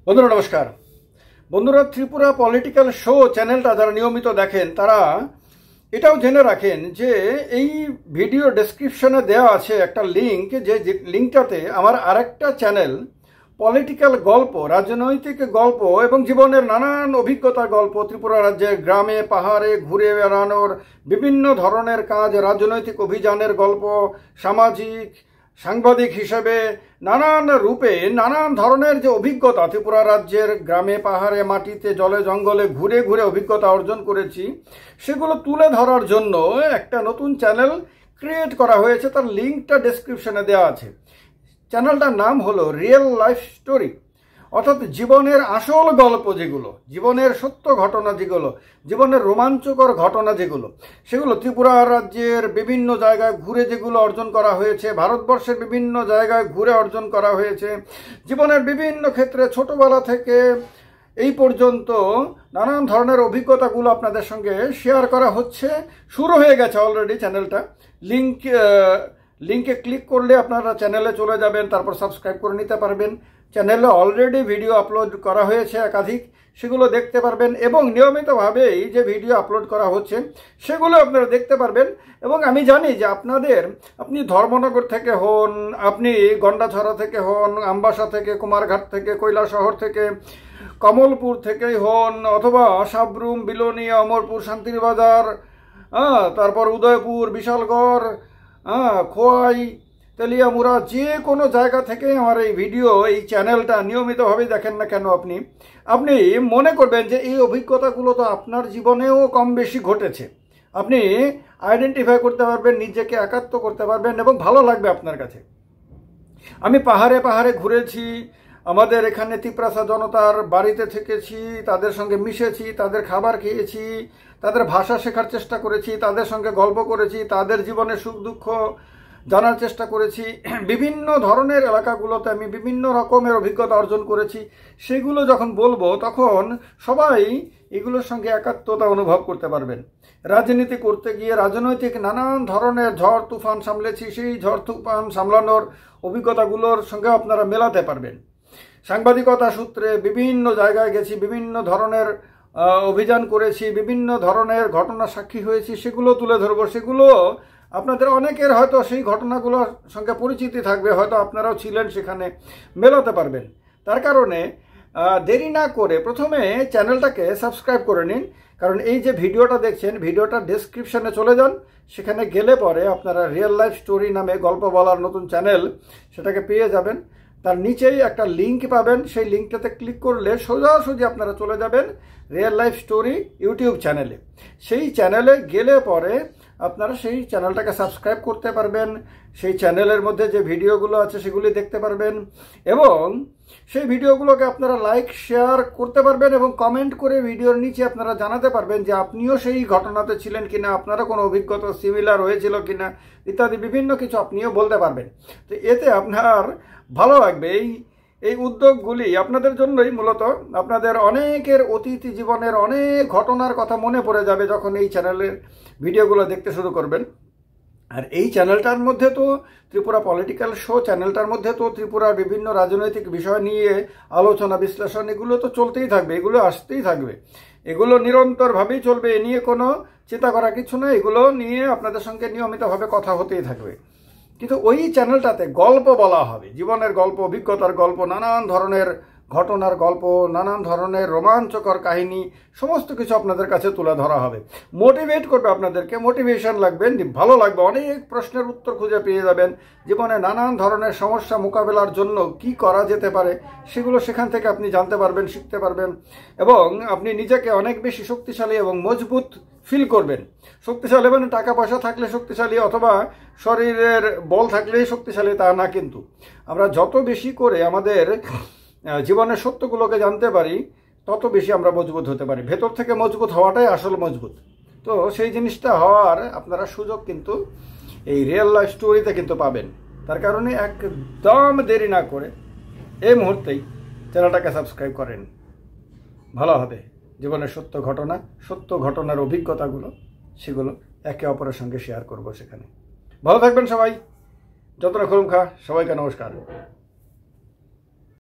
বন্ধুরা নমস্কার। বন্ধুরা, ত্রিপুরা পলিটিক্যাল শো চ্যানেলটা যারা নিয়মিত দেখেন তারা এটাও জেনে রাখেন যে এই ভিডিও ডেসক্রিপশনে দেওয়া আছে একটা লিঙ্ক, যে লিঙ্কটাতে আমার আরেকটা চ্যানেল পলিটিক্যাল গল্প, রাজনৈতিক গল্প এবং জীবনের নানান অভিজ্ঞতার গল্প, ত্রিপুরা রাজ্যের গ্রামে পাহাড়ে ঘুরে বেড়ানোর বিভিন্ন ধরনের কাজ, রাজনৈতিক অভিযানের গল্প, সামাজিক সাংবাদিক হিসেবে নানান রূপে নানান ধরনের যে অভিজ্ঞতা ত্রিপুরা রাজ্যের গ্রামে পাহাড়ে মাটিতে জলে জঙ্গলে ঘুরে ঘুরে অভিজ্ঞতা অর্জন করেছি, সেগুলো তুলে ধরার জন্য একটা নতুন চ্যানেল ক্রিয়েট করা হয়েছে। তার লিঙ্কটা ডেসক্রিপশনে দেওয়া আছে। চ্যানেলটার নাম হলো রিয়েল লাইফ স্টোরি, অর্থাৎ জীবনের আসল গল্প, যেগুলো জীবনের সত্য ঘটনা, যেগুলো জীবনের রোমাঞ্চকর ঘটনা, যেগুলো সেগুলো ত্রিপুরা রাজ্যের বিভিন্ন জায়গায় ঘুরে যেগুলো অর্জন করা হয়েছে, ভারতবর্ষের বিভিন্ন জায়গায় ঘুরে অর্জন করা হয়েছে, জীবনের বিভিন্ন ক্ষেত্রে ছোটবেলা থেকে এই পর্যন্ত নানান ধরনের অভিজ্ঞতাগুলো আপনাদের সঙ্গে শেয়ার করা হচ্ছে। শুরু হয়ে গেছে অলরেডি চ্যানেলটা। লিঙ্কে ক্লিক করলে আপনারা চ্যানেলে চলে যাবেন, তারপর সাবস্ক্রাইব করে নিতে পারবেন। চ্যানেলে অলরেডি ভিডিও আপলোড করা হয়েছে একাধিক, সেগুলো দেখতে পারবেন এবং নিয়মিতভাবেই যে ভিডিও আপলোড করা হচ্ছে সেগুলো আপনারা দেখতে পারবেন। এবং আমি জানি যে আপনি ধর্মনগর থেকে হন, আপনি গন্ডাছড়া থেকে হন, আমবাসা থেকে, কুমারঘাট থেকে, কৈলাসহর থেকে, কমলপুর থেকেই হন, অথবা সাবরুম, বিলোনিয়া, অমরপুর, শান্তিরবাজার, তারপর উদয়পুর, বিশালগড়, খোয়াই, তেলিয়ামুড়া, যে কোনো জায়গা থেকে আমার এই ভিডিও, এই চ্যানেলটা নিয়মিতভাবে দেখেন না কেন, আপনি মনে করবেন যে এই অভিজ্ঞতাগুলো তো আপনার জীবনেও কম বেশি ঘটেছে। আপনি আইডেন্টিফাই করতে পারবেন, নিজেকে একাত্ম করতে পারবেন এবং ভালো লাগবে আপনার কাছে। আমি পাহাড়ে পাহাড়ে ঘুরেছি, আমাদের এখানে তিপ্রাসা জনতার বাড়িতে থেকেছি, তাদের সঙ্গে মিশেছি, তাদের খাবার খেয়েছি, তাদের ভাষা শেখার চেষ্টা করেছি, তাদের সঙ্গে গল্প করেছি, তাদের জীবনের সুখ দুঃখ জানার চেষ্টা করেছি। বিভিন্ন ধরনের এলাকাগুলোতে আমি বিভিন্ন রকমের অভিজ্ঞতা অর্জন করেছি। সেগুলো যখন বলবো তখন সবাই এগুলোর সঙ্গে একাত্মতা অনুভব করতে পারবেন। রাজনীতি করতে গিয়ে রাজনৈতিক নানান ধরনের ঝড় তুফান সামলেছি, সেই ঝড় তুফান সামলানোর অভিজ্ঞতাগুলোর সঙ্গে আপনারা মেলাতে পারবেন। সাংবাদিকতা সূত্রে বিভিন্ন জায়গায় গেছি, বিভিন্ন ধরনের অভিযান করেছি, বিভিন্ন ধরনের ঘটনা সাক্ষী হয়েছি, সেগুলো তুলে ধরবো। সেগুলো আপনাদের অনেকের হয়তো সেই ঘটনাগুলোর সঙ্গে পরিচিতি থাকবে, হয়তো আপনারাও ছিলেন সেখানে, মেলাতে পারবেন। তার কারণে দেরি না করে প্রথমে চ্যানেলটাকে সাবস্ক্রাইব করে নিন। কারণ এই যে ভিডিওটা দেখছেন, ভিডিওটা ডেসক্রিপশনে চলে যান, সেখানে গেলে পরে আপনারা রিয়েল লাইফ স্টোরি নামে গল্প বলার নতুন চ্যানেল সেটাকে পেয়ে যাবেন। তার নিচেই একটা লিঙ্ক পাবেন, সেই লিঙ্কটাতে ক্লিক করলে সোজাসুজি আপনারা চলে যাবেন রিয়েল লাইফ স্টোরি ইউটিউব চ্যানেলে। সেই চ্যানেলে গেলে পরে আপনারা সেই চ্যানেলটাকে সাবস্ক্রাইব করতে পারবেন। সেই চ্যানেলের মধ্যে যে ভিডিওগুলো আছে সেগুলি দেখতে পারবেন এবং সেই ভিডিওগুলোকে আপনারা লাইক শেয়ার করতে পারবেন এবং কমেন্ট করে ভিডিওর নিচে আপনারা জানাতে পারবেন যে আপনিও সেই ঘটনাতে ছিলেন কিনা, আপনারা কোনো অভিজ্ঞতা সিমিলার হয়েছিল কিনা ইত্যাদি বিভিন্ন কিছু আপনিও বলতে পারবেন। তো এতে আপনার ভালো লাগবে। এই উদ্যোগগুলি আপনাদের জন্যই মূলত। আপনাদের অনেকের অতীত জীবনের অনেক ঘটনার কথা মনে পড়ে যাবে যখন এই চ্যানেলের ভিডিওগুলো দেখতে শুরু করবেন। আর এই চ্যানেলটার মধ্যে তো ত্রিপুরা পলিটিক্যাল শো চ্যানেলটার মধ্যে তো ত্রিপুরার বিভিন্ন রাজনৈতিক বিষয় নিয়ে আলোচনা বিশ্লেষণ এগুলো তো চলতেই থাকবে, এগুলো আসতেই থাকবে, এগুলো নিরন্তরভাবেই চলবে। এ নিয়ে কোনো চিন্তা করার কিছু নেই, এগুলো নিয়ে আপনাদের সঙ্গে নিয়মিতভাবে কথা হতেই থাকবে। কিন্তু ওই চ্যানেলটাতে গল্প বলা হবে, জীবনের গল্প, অভিজ্ঞতার গল্প, নানান ধরনের ঘটনার গল্প, নানান ধরনের রোমাঞ্চকর কাহিনী, সমস্ত কিছু আপনাদের কাছে তুলে ধরা হবে। মোটিভেট করবে আপনাদেরকে, মোটিভেশন লাগবে, ভালো লাগবে, অনেক প্রশ্নের উত্তর খুঁজে পেয়ে যাবেন। জীবনে নানান ধরনের সমস্যা মোকাবেলার জন্য কি করা যেতে পারে সেগুলো সেখান থেকে আপনি জানতে পারবেন, শিখতে পারবেন এবং আপনি নিজেকে অনেক বেশি শক্তিশালী এবং মজবুত ফিল করবেন। শক্তিশালী মানে টাকা পয়সা থাকলে শক্তিশালী অথবা শরীরের বল থাকলেই শক্তিশালী তা না, কিন্তু আমরা যত বেশি করে আমাদের জীবনের সত্যগুলোকে জানতে পারি তত বেশি আমরা মজবুত হতে পারি। ভেতর থেকে মজবুত হওয়াটাই আসল মজবুত। তো সেই জিনিসটা হওয়ার আপনারা সুযোগ কিন্তু এই রিয়েল লাইফ স্টোরিতে কিন্তু পাবেন। তার কারণে একদম দেরি না করে এই মুহূর্তেই চ্যানেলটাকে সাবস্ক্রাইব করেন, ভালো হবে। জীবনের সত্য ঘটনার অভিজ্ঞতাগুলো সেগুলো একে অপরের সঙ্গে শেয়ার করব সেখানে। ভালো থাকবেন সবাই। যতটা খুলুম খা, সবাইকে নমস্কার।